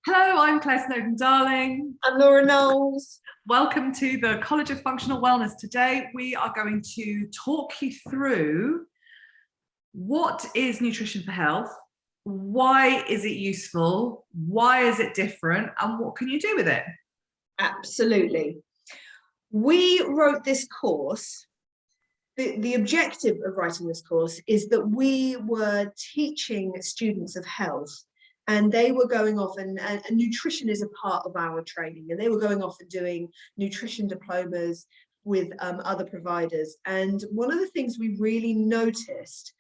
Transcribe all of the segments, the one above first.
Hello, I'm Claire Snowden-Darling. I'm Laura Knowles. Welcome to the College of Functional Wellness. Today, we are going to talk you through what is nutrition for health, why is it useful, why is it different, and what can you do with it? Absolutely. We wrote this course. The objective of writing this course is that we were teaching students of health, and they were going off and nutrition is a part of our training, and they were going off and doing nutrition diplomas with other providers. And one of the things we really noticed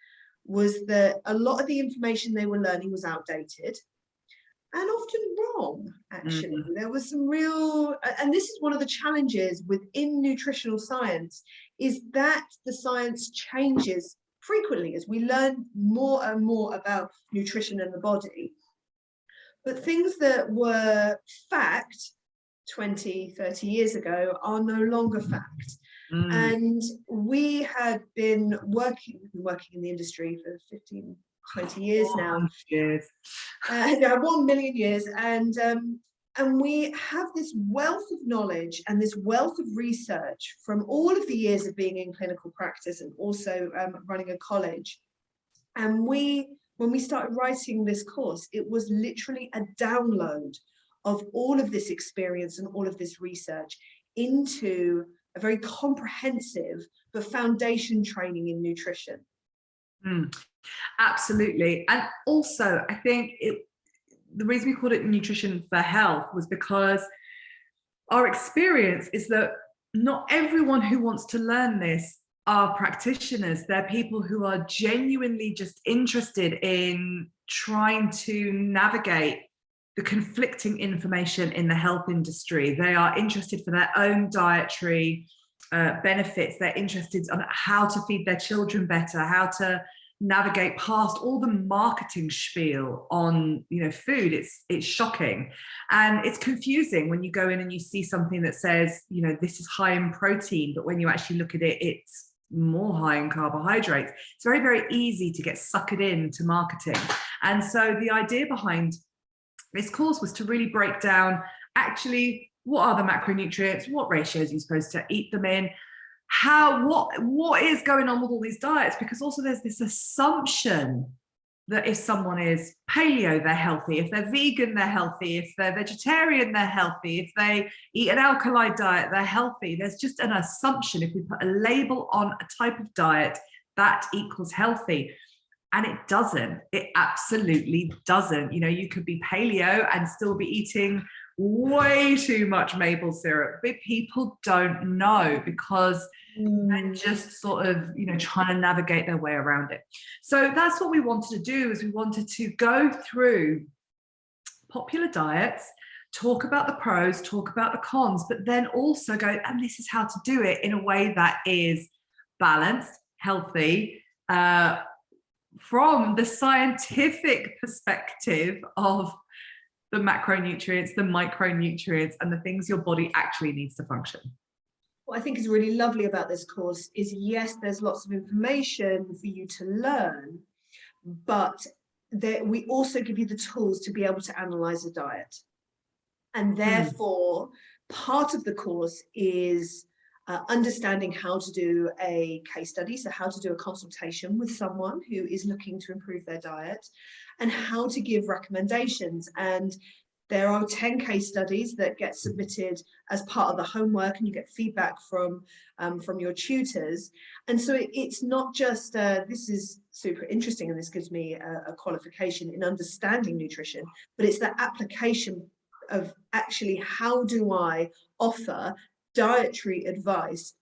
was that a lot of the information they were learning was outdated and often wrong, actually. There was some real, and this is one of the challenges within nutritional science, is that the science changes frequently as we learn more and more about nutrition and the body. But things that were fact 20, 30 years ago are no longer fact. And we had been working in the industry for 15, 20 years now. Years. 1 million years. And we have this wealth of knowledge and this wealth of research from all of the years of being in clinical practice and also running a college. And when we started writing this course, it was literally a download of all of this experience and all of this research into a very comprehensive but foundation training in nutrition. Absolutely. And also, I think the reason we called it nutrition for health was because our experience is that not everyone who wants to learn this are practitioners. They're people who are genuinely just interested in trying to navigate the conflicting information in the health industry. They are interested for their own dietary benefits. They're interested on how to feed their children better, how to navigate past all the marketing spiel on food. It's shocking and it's confusing when you go in and you see something that says this is high in protein, but when you actually look at it, it's more high in carbohydrates. It's very, very easy to get suckered into marketing. And so the idea behind this course was to really break down actually what are the macronutrients, what ratios you're supposed to eat them in, what is going on with all these diets, because also there's this assumption that if someone is paleo, they're healthy, if they're vegan, they're healthy, if they're vegetarian, they're healthy, if they eat an alkali diet, they're healthy. There's just an assumption if we put a label on a type of diet, that equals healthy. And it doesn't. It absolutely doesn't. You could be paleo and still be eating way too much maple syrup, but people don't know because they're just sort of trying to navigate their way around it. So that's what we wanted to do, is we wanted to go through popular diets, talk about the pros, talk about the cons, but then also go, and this is how to do it in a way that is balanced, healthy, from the scientific perspective of the macronutrients, the micronutrients, and the things your body actually needs to function. What I think is really lovely about this course is, yes, there's lots of information for you to learn, but we also give you the tools to be able to analyze a diet. And therefore, part of the course is understanding how to do a case study, so how to do a consultation with someone who is looking to improve their diet, and how to give recommendations. And there are 10 case studies that get submitted as part of the homework, and you get feedback from your tutors. And so it's not just this is super interesting and this gives me a qualification in understanding nutrition, but it's the application of actually how do I offer dietary advice,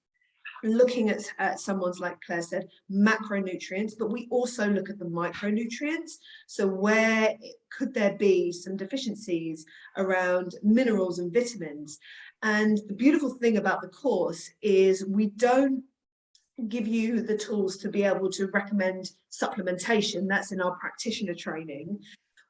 looking at someone's, like Claire said, macronutrients, but we also look at the micronutrients. So where could there be some deficiencies around minerals and vitamins? And the beautiful thing about the course is we don't give you the tools to be able to recommend supplementation. That's in our practitioner training.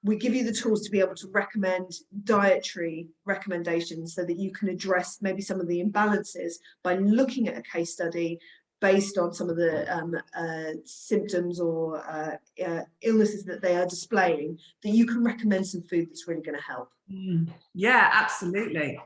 We give you the tools to be able to recommend dietary recommendations so that you can address maybe some of the imbalances by looking at a case study, based on some of the symptoms or illnesses that they are displaying, that you can recommend some food that's really going to help. Yeah, absolutely.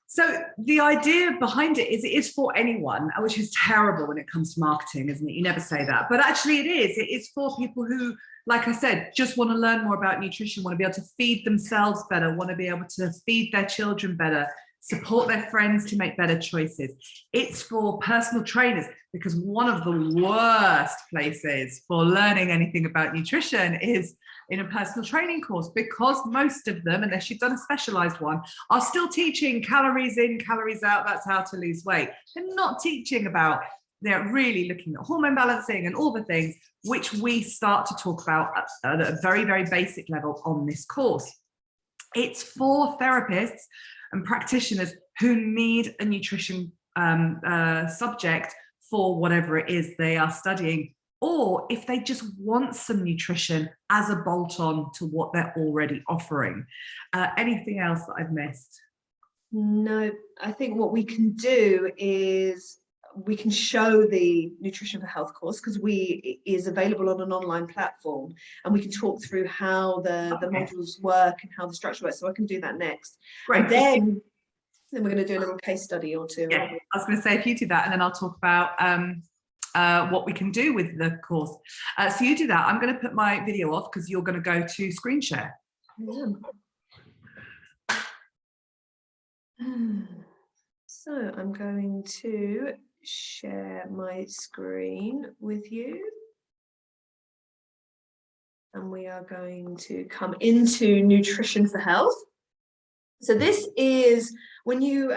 So the idea behind it is for anyone, which is terrible when it comes to marketing, isn't it? You never say that, but actually it is. It is for people who, like I said, just want to learn more about nutrition, want to be able to feed themselves better, want to be able to feed their children better, support their friends to make better choices. It's for personal trainers, because one of the worst places for learning anything about nutrition is in a personal training course, because most of them, unless you've done a specialized one, are still teaching calories in, calories out, that's how to lose weight. They're not teaching about, they're really looking at hormone balancing and all the things which we start to talk about at a very, very basic level on this course. It's for therapists and practitioners who need a nutrition subject for whatever it is they are studying, or if they just want some nutrition as a bolt-on to what they're already offering. Anything else that I've missed? No, I think what we can do is we can show the Nutrition for Health course, because it is available on an online platform, and we can talk through how the modules work and how the structure works. So I can do that next. Great. And then we're going to do a little case study or two. Yeah, I was going to say, if you do that, and then I'll talk about what we can do with the course. So you do that. I'm going to put my video off because you're going to go to screen share. Yeah. So I'm going to share my screen with you. And we are going to come into Nutrition for Health. So this is when you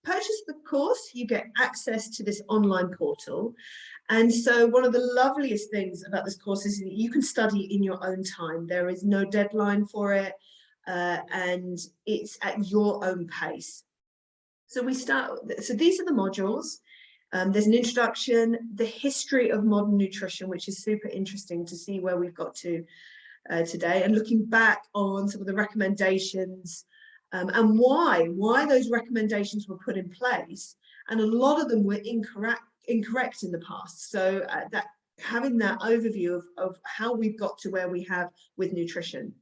purchase the course, you get access to this online portal. And so one of the loveliest things about this course is that you can study in your own time. There is no deadline for it, and it's at your own pace. So these are the modules. There's an introduction, the history of modern nutrition, which is super interesting to see where we've got to today, and looking back on some of the recommendations and why those recommendations were put in place. And a lot of them were incorrect in the past. So having that overview of how we've got to where we have with nutrition.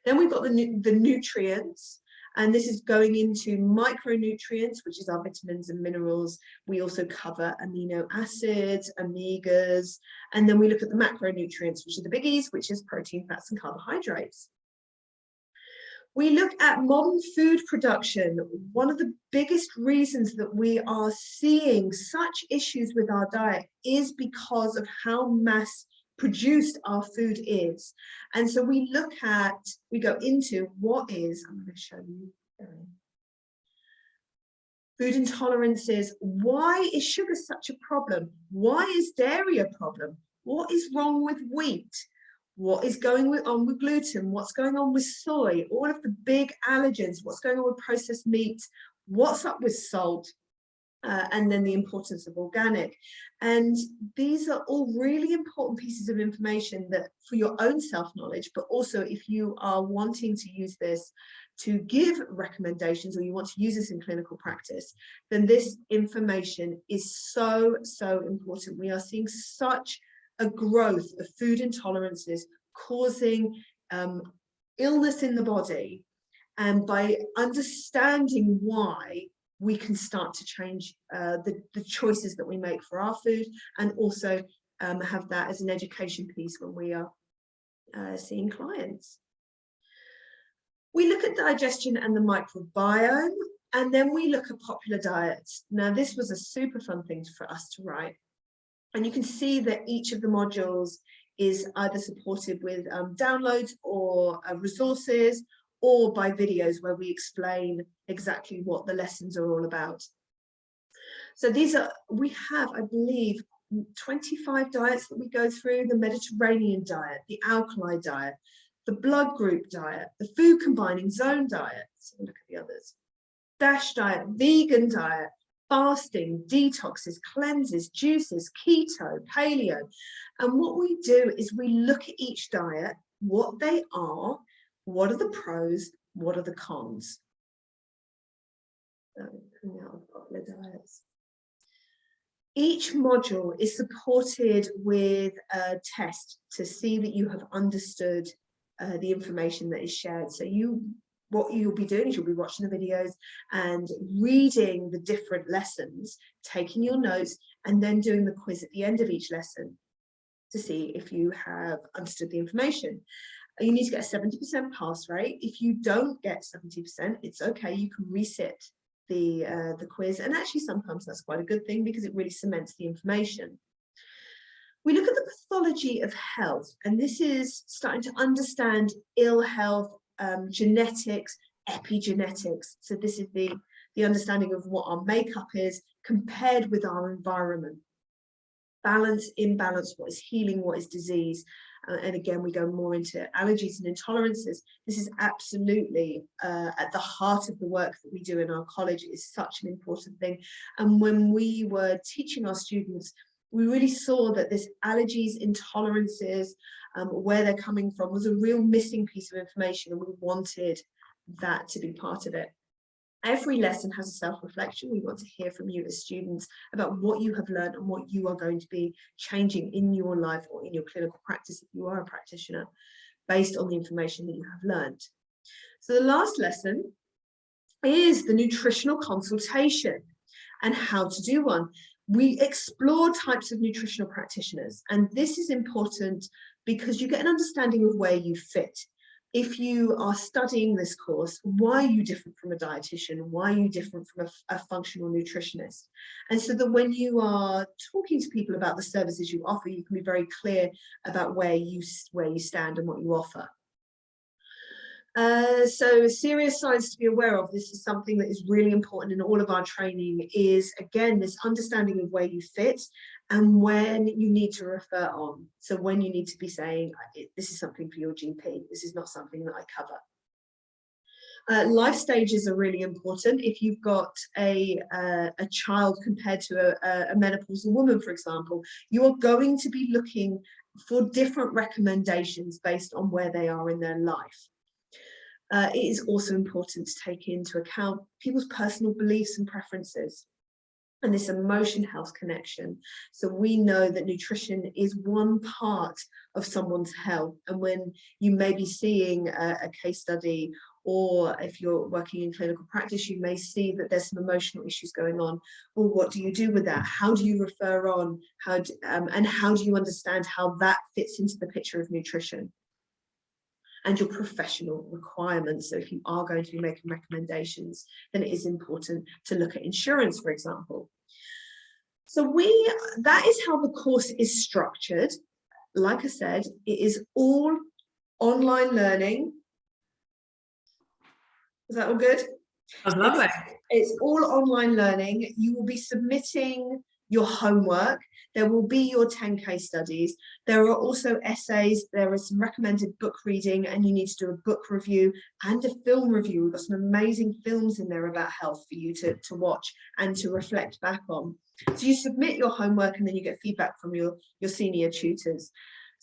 Then we've got the nutrients. And this is going into micronutrients, which is our vitamins and minerals. We also cover amino acids, omegas, and then we look at the macronutrients, which are the biggies, which is protein, fats, and carbohydrates. We look at modern food production. One of the biggest reasons that we are seeing such issues with our diet is because of how mass produced our food is. And so we go into what is, I'm going to show you food intolerances. Why is sugar such a problem? Why is dairy a problem? What is wrong with wheat? What is going on with gluten? What's going on with soy? All of the big allergens. What's going on with processed meats? What's up with salt? And then the importance of organic. And these are all really important pieces of information that for your own self-knowledge, but also if you are wanting to use this to give recommendations, or you want to use this in clinical practice, then this information is so, so important. We are seeing such a growth of food intolerances causing illness in the body. And by understanding why, we can start to change the choices that we make for our food, and also have that as an education piece when we are seeing clients. We look at digestion and the microbiome, and then we look at popular diets. Now, this was a super fun thing for us to write. And you can see that each of the modules is either supported with downloads or resources, or by videos where we explain exactly what the lessons are all about. So we have, I believe, 25 diets that we go through: the Mediterranean diet, the alkali diet, the blood group diet, the food combining zone diet. So look at the others. DASH diet, vegan diet, fasting, detoxes, cleanses, juices, keto, paleo. And what we do is we look at each diet, what they are, what are the pros, what are the cons. So, now popular diets. Each module is supported with a test to see that you have understood the information that is shared. So what you'll be doing is you'll be watching the videos and reading the different lessons, taking your notes, and then doing the quiz at the end of each lesson to see if you have understood the information. You need to get a 70% pass rate. If you don't get 70%, it's okay, you can resit the quiz, and actually sometimes that's quite a good thing because it really cements the information. We look at the pathology of health, and this is starting to understand ill health, genetics, epigenetics. So this is the understanding of what our makeup is compared with our environment. Balance, imbalance, what is healing, what is disease. And again, we go more into allergies and intolerances. This is absolutely at the heart of the work that we do in our college. It is such an important thing. And when we were teaching our students, we really saw that this allergies, intolerances, where they're coming from was a real missing piece of information, and we wanted that to be part of it. Every lesson has a self-reflection. We want to hear from you as students about what you have learned and what you are going to be changing in your life or in your clinical practice if you are a practitioner, based on the information that you have learned. So the last lesson is the nutritional consultation and how to do one. We explore types of nutritional practitioners, and this is important because you get an understanding of where you fit. If you are studying this course, why are you different from a dietitian? Why are you different from a functional nutritionist? And so that when you are talking to people about the services you offer, you can be very clear about where you stand and what you offer. So serious signs to be aware of, this is something that is really important in all of our training, is again this understanding of where you fit and when you need to refer on. So when you need to be saying, this is something for your GP, this is not something that I cover. Life stages are really important. If you've got a child compared to a menopausal woman, for example, you are going to be looking for different recommendations based on where they are in their life. It is also important to take into account people's personal beliefs and preferences and this emotion health connection. So we know that nutrition is one part of someone's health, and when you may be seeing a case study, or if you're working in clinical practice, you may see that there's some emotional issues going on. Well, what do you do with that? How do you refer on? And how do you understand how that fits into the picture of nutrition? And your professional requirements. So if you are going to be making recommendations, then it is important to look at insurance, for example. So that is how the course is structured. Like I said, it is all online learning. Is that all good? I love it. It's all online learning. You will be submitting your homework. There will be your 10 case studies. There are also essays. There is some recommended book reading, and you need to do a book review and a film review. We've got some amazing films in there about health for you to watch and to reflect back on. So you submit your homework, and then you get feedback from your senior tutors.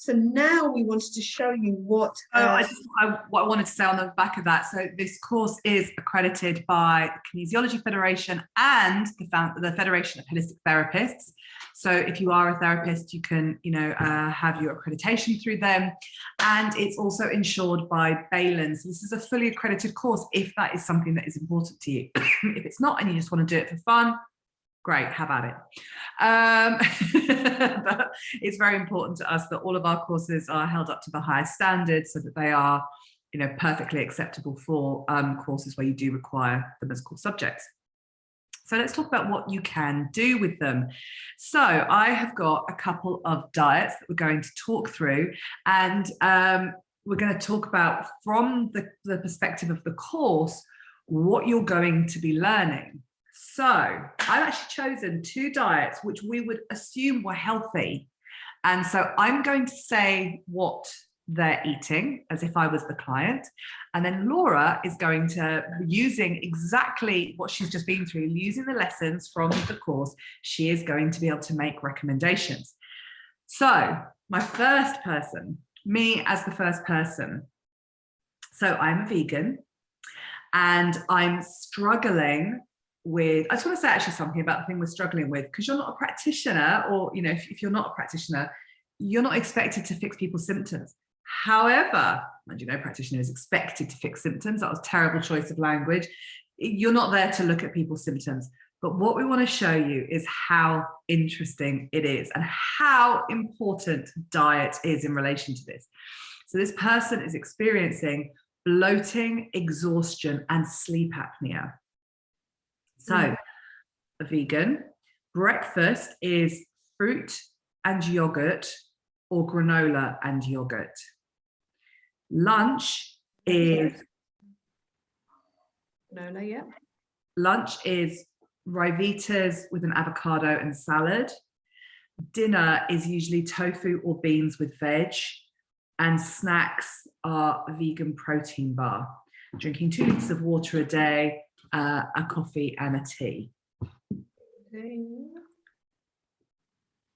So now we wanted to show you what what I wanted to say on the back of that. So this course is accredited by the Kinesiology Federation and the Federation of Holistic Therapists. So if you are a therapist, you can, have your accreditation through them, and it's also insured by Baylen. So this is a fully accredited course if that is something that is important to you. If it's not, and you just want to do it for fun, great, have at it. But it's very important to us that all of our courses are held up to the highest standards, so that they are, perfectly acceptable for courses where you do require them as core subjects. So let's talk about what you can do with them. So I have got a couple of diets that we're going to talk through, and we're going to talk about, from the perspective of the course, what you're going to be learning. So I've actually chosen 2 diets which we would assume were healthy. And so I'm going to say what they're eating as if I was the client. And then Laura is going to, using exactly what she's just been through, using the lessons from the course, she is going to be able to make recommendations. So my first person, me as the first person. So I'm a vegan, and I'm struggling with, I just want to say actually something about the thing we're struggling with, because you're not a practitioner, or, you know, if you're not a practitioner, you're not expected to fix people's symptoms. However, and you know, practitioner is expected to fix symptoms. That was a terrible choice of language. You're not there to look at people's symptoms. But what we want to show you is how interesting it is and how important diet is in relation to this. So this person is experiencing bloating, exhaustion, and sleep apnea. So a vegan, breakfast is fruit and yogurt or granola and yogurt. Lunch is granola, yeah. Lunch is Rivitas with an avocado and salad. Dinner is usually tofu or beans with veg. And snacks are a vegan protein bar. Drinking 2 liters of water a day, a coffee and a tea.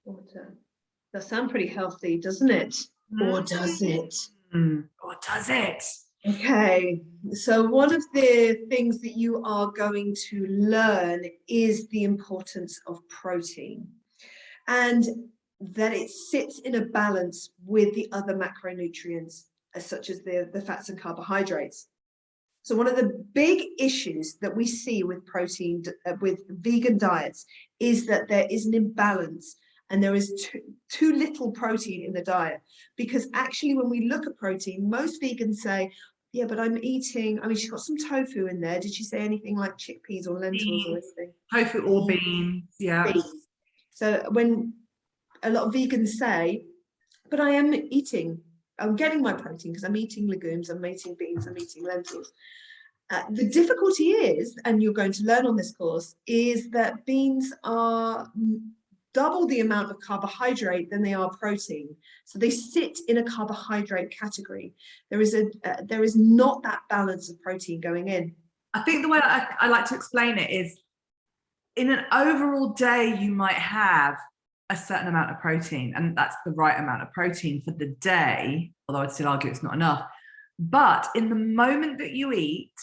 Water. That sounds pretty healthy, doesn't it? Or does it? Or does it? Okay, so one of the things that you are going to learn is the importance of protein, and that it sits in a balance with the other macronutrients, such as the fats and carbohydrates. So one of the big issues that we see with protein, with vegan diets, is that there is an imbalance and there is too little protein in the diet. Because actually, when we look at protein, most vegans say, yeah, but I'm eating, I mean, she's got some tofu in there. Did she say anything like chickpeas or lentils or anything? Tofu or beans, yeah. Beans. So when a lot of vegans say, but I am eating, I'm getting my protein because I'm eating legumes, I'm eating beans, I'm eating lentils. The difficulty is, and you're going to learn on this course, is that beans are double the amount of carbohydrate than they are protein. So they sit in a carbohydrate category. There is not that balance of protein going in. I think the way I like to explain it is, in an overall day, you might have a certain amount of protein, and that's the right amount of protein for the day, although I'd still argue it's not enough. But in the moment that you eat,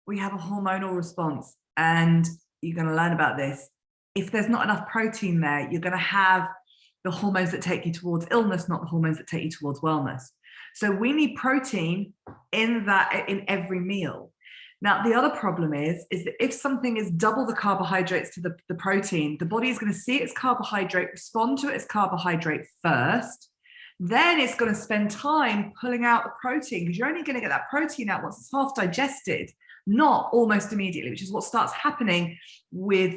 we have a hormonal response, and you're going to learn about this. If there's not enough protein there, you're going to have the hormones that take you towards illness, not the hormones that take you towards wellness. So we need protein in every meal. Now, the other problem is that if something is double the carbohydrates to the protein, the body is going to see its carbohydrate, respond to its carbohydrate first. Then it's going to spend time pulling out the protein, because you're only going to get that protein out once it's half digested, not almost immediately, which is what starts happening with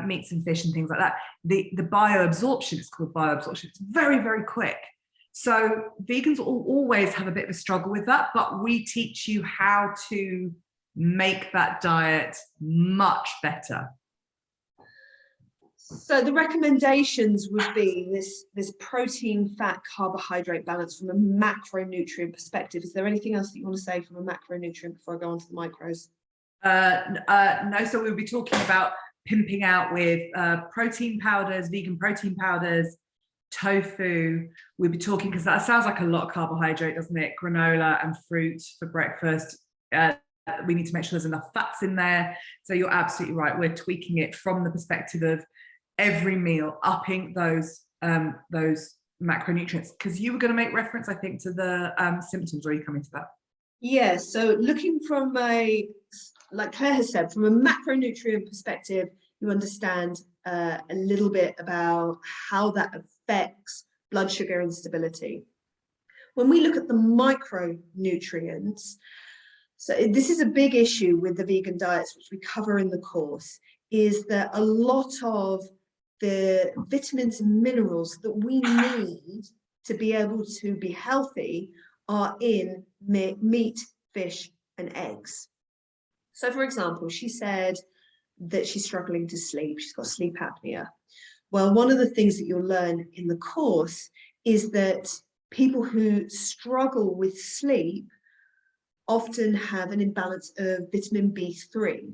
meats and fish and things like that. The bioabsorption, it's called bioabsorption, it's very, very quick. So vegans will always have a bit of a struggle with that, but we teach you how to make that diet much better. So the recommendations would be this protein, fat, carbohydrate balance from a macronutrient perspective. Is there anything else that you want to say from a macronutrient before I go on to the micros? No, so we'll be talking about pimping out with protein powders, vegan protein powders, tofu. We'll be talking, because that sounds like a lot of carbohydrate, doesn't it? Granola and fruit for breakfast. We need to make sure there's enough fats in there. So you're absolutely right. We're tweaking it from the perspective of every meal, upping those macronutrients. Because you were going to make reference, I think, to the symptoms. Or are you coming to that? Yeah. So looking from like Claire has said, from a macronutrient perspective, you understand a little bit about how that affects blood sugar instability. When we look at the micronutrients, so this is a big issue with the vegan diets, which we cover in the course, is that a lot of the vitamins and minerals that we need to be able to be healthy are in meat, fish, and eggs. So, for example, she said that she's struggling to sleep. She's got sleep apnea. Well, one of the things that you'll learn in the course is that people who struggle with sleep often have an imbalance of vitamin B3,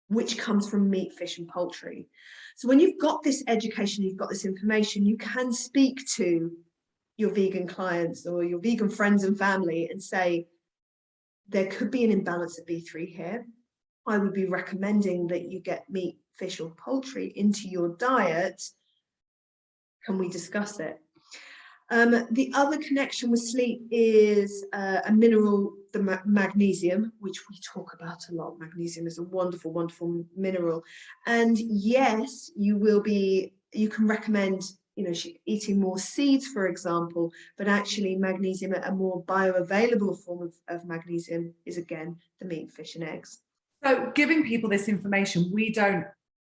which comes from meat, fish, and poultry. So when you've got this education, you've got this information, you can speak to your vegan clients or your vegan friends and family and say, there could be an imbalance of B3 here. I would be recommending that you get meat, fish, or poultry into your diet. Can we discuss it? The other connection with sleep is a mineral, the magnesium, which we talk about a lot. Magnesium is a wonderful, wonderful mineral. And yes, you can recommend, eating more seeds, for example, but actually magnesium, a more bioavailable form of magnesium, is again the meat, fish, and eggs. So giving people this information,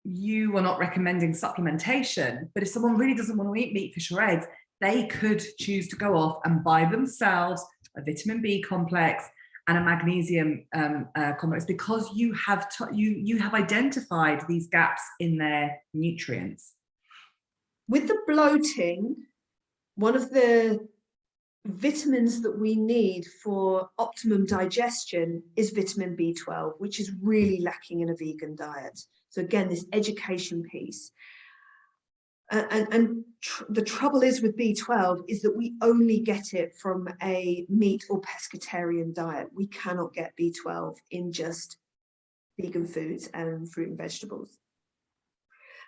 you are not recommending supplementation, but if someone really doesn't want to eat meat, fish, or eggs, they could choose to go off and buy themselves a vitamin B complex and a magnesium complex, because you have identified these gaps in their nutrients. With the bloating, one of the vitamins that we need for optimum digestion is vitamin B12, which is really lacking in a vegan diet. So again, this education piece. The trouble is with B12 is that we only get it from a meat or pescatarian diet. We cannot get B12 in just vegan foods and fruit and vegetables.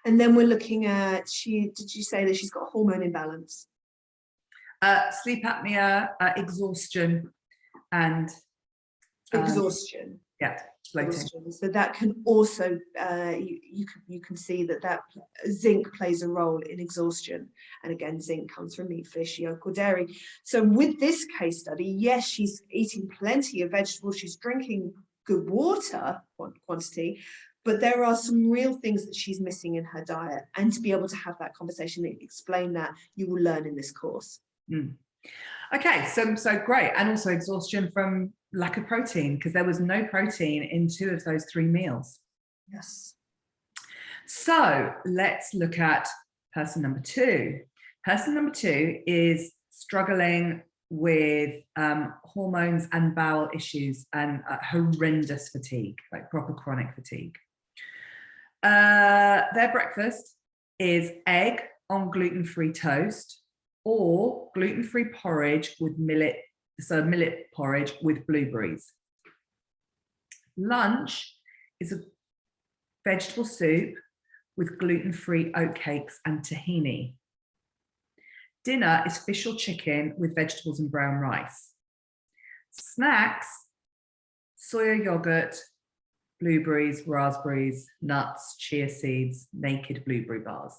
And then we're looking at, did you say that she's got hormone imbalance? Sleep apnea, exhaustion, and exhaustion. Yeah, bloating. So that can also, you can see that zinc plays a role in exhaustion. And again, zinc comes from meat, fish, yolk, or dairy. So with this case study, yes, she's eating plenty of vegetables, she's drinking good water quantity, but there are some real things that she's missing in her diet. And to be able to have that conversation and explain that, you will learn in this course. Okay, so great. And also exhaustion from lack of protein, because there was no protein in 2 of those 3 meals. Yes. So let's look at person number 2. Person number 2 is struggling with hormones and bowel issues and horrendous fatigue, like proper chronic fatigue. Their breakfast is egg on gluten-free toast or gluten-free porridge with millet porridge with blueberries. Lunch is a vegetable soup with gluten-free oatcakes and tahini. Dinner is fish or chicken with vegetables and brown rice. Snacks, soya yogurt, blueberries, raspberries, nuts, chia seeds, naked blueberry bars.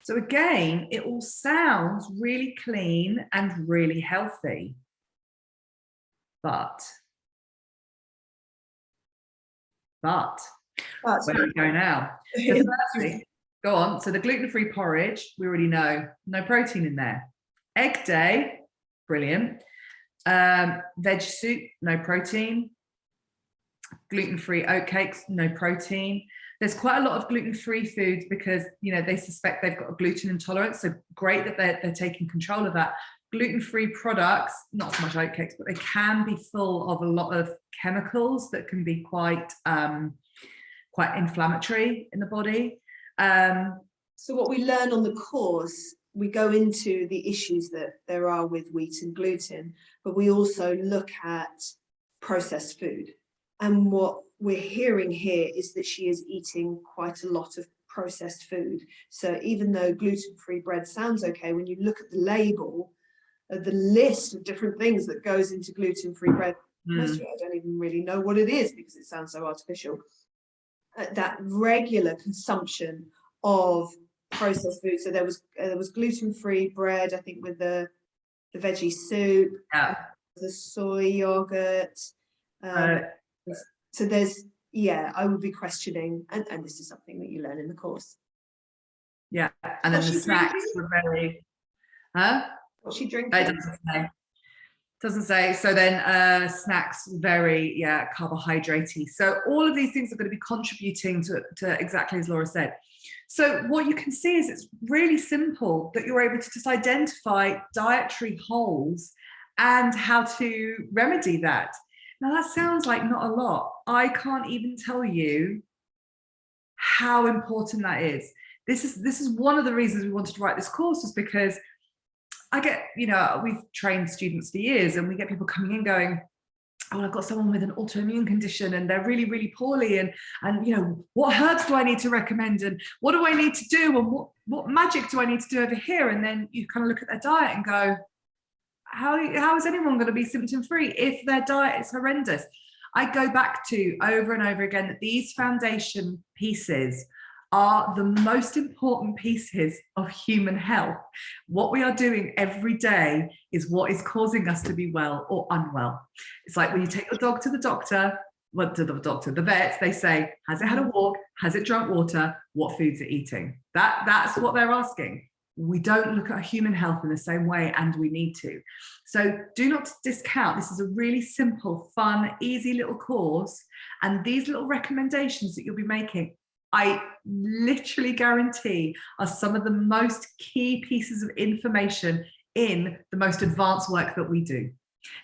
So again, it all sounds really clean and really healthy. But where do we go now? So firstly, go on. So the gluten-free porridge, we already know, no protein in there. Egg day, brilliant. Veg soup, no protein. Gluten-free oatcakes, no protein. There's quite a lot of gluten-free foods because, they suspect they've got a gluten intolerance. So great that they're taking control of that. Gluten-free products, not so much oatcakes, but they can be full of a lot of chemicals that can be quite inflammatory in the body. So what we learn on the course, we go into the issues that there are with wheat and gluten, but we also look at processed food. And what we're hearing here is that she is eating quite a lot of processed food. So even though gluten-free bread sounds okay, when you look at the label, the list of different things that goes into gluten-free bread, most of it I don't even really know what it is because it sounds so artificial. That regular consumption of processed food. So there was gluten-free bread, I think, with the veggie soup, the soy yogurt. So there's, I would be questioning, and this is something that you learn in the course. Yeah, and then the snacks were very, What's she drinking? It doesn't say. So then snacks, very, carbohydratey. So all of these things are going to be contributing to exactly as Laura said. So what you can see is it's really simple that you're able to just identify dietary holes and how to remedy that. Now that sounds like not a lot. I can't even tell you how important that is. This is one of the reasons we wanted to write this course, was because I get, we've trained students for years and we get people coming in going, oh, I've got someone with an autoimmune condition and they're really, really poorly. And what herbs do I need to recommend? And what do I need to do? And what magic do I need to do over here? And then you kind of look at their diet and go, how is anyone going to be symptom free if their diet is horrendous? I go back to over and over again that these foundation pieces are the most important pieces of human health. What we are doing every day is what is causing us to be well or unwell. It's like when you take your dog to the doctor, the vets, they say, has it had a walk? Has it drunk water? What foods are it eating? That's what they're asking. We don't look at human health in the same way, and we need to. So do not discount. This is a really simple, fun, easy little course. And these little recommendations that you'll be making, I literally guarantee, are some of the most key pieces of information in the most advanced work that we do.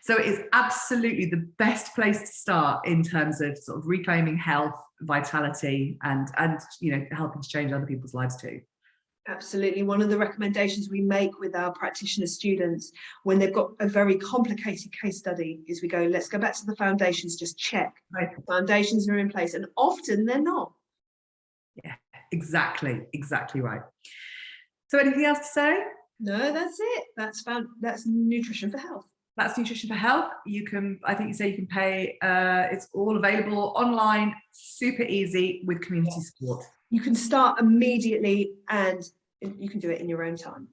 So it is absolutely the best place to start in terms of sort of reclaiming health, vitality, and helping to change other people's lives too. Absolutely. One of the recommendations we make with our practitioner students when they've got a very complicated case study is we go, let's go back to the foundations, just check. Right. Foundations are in place, and often they're not. Yeah, exactly right. So anything else to say? No, that's it. That's Nutrition for Health. That's Nutrition for Health. You can pay, it's all available online, super easy with community support. You can start immediately and you can do it in your own time.